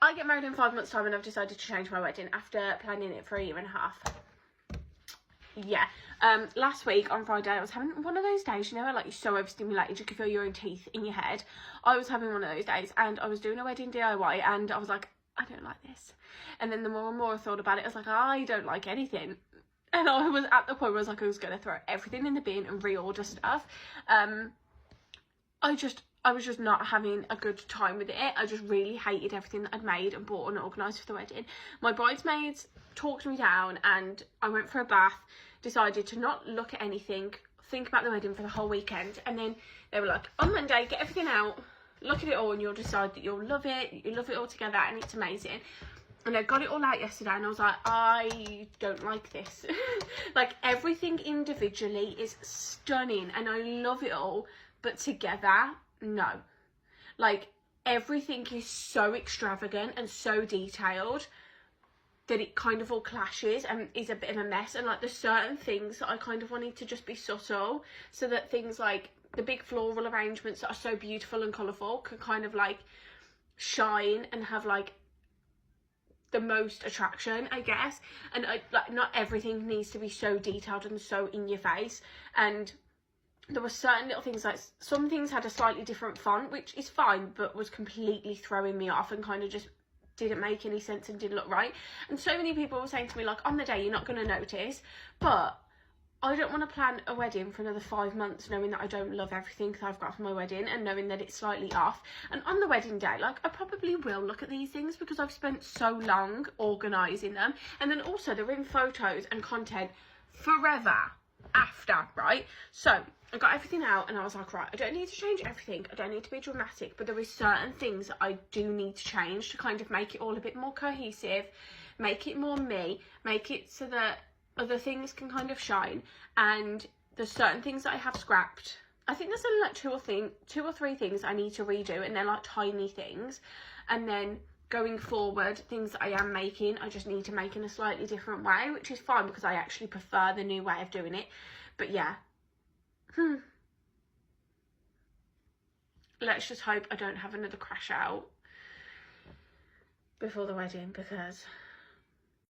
I get married in 5 months' time and I've decided to change my wedding after planning it for 1.5 years. Yeah. Last week on Friday I was having one of those days, you know, where like you're so overstimulated you can feel your own teeth in your head. I was having one of those days and I was doing a wedding DIY and I was like, I don't like this. And then the more and more I thought about it, I was like, I don't like anything. And I was at the point where I was like, I was going to throw everything in the bin and reorder stuff. I was just not having a good time with it. I just really hated everything that I'd made and bought and organised for the wedding. My bridesmaids talked me down and I went for a bath, decided to not look at anything, think about the wedding for the whole weekend. And then they were like, on Monday, get everything out, look at it all and you'll decide that you'll love it, you love it all together and it's amazing. And I got it all out yesterday and I was like, I don't like this. Like everything individually is stunning and I love it all, but together, no. Like everything is so extravagant and so detailed that it kind of all clashes and is a bit of a mess. And like there's certain things that I kind of wanted to just be subtle, so that things like the big floral arrangements that are so beautiful and colourful can kind of like shine and have like the most attraction, I guess. And like not everything needs to be so detailed and so in your face. And there were certain little things, like some things had a slightly different font, which is fine, but was completely throwing me off and kind of just didn't make any sense and didn't look right. And so many people were saying to me like, on the day you're not going to notice. But I don't want to plan a wedding for another 5 months knowing that I don't love everything that I've got for my wedding and knowing that it's slightly off. And on the wedding day, like I probably will look at these things because I've spent so long organising them. And then also they're in photos and content forever after, right? So I got everything out and I was like, right, I don't need to change everything, I don't need to be dramatic, but there is certain things that I do need to change to kind of make it all a bit more cohesive, make it more me, make it so that other things can kind of shine. And there's certain things that I have scrapped. I think there's only like two or three things I need to redo, and they're like tiny things. And then going forward, things that I am making, I just need to make in a slightly different way, which is fine because I actually prefer the new way of doing it. But yeah. Let's just hope I don't have another crash out before the wedding, because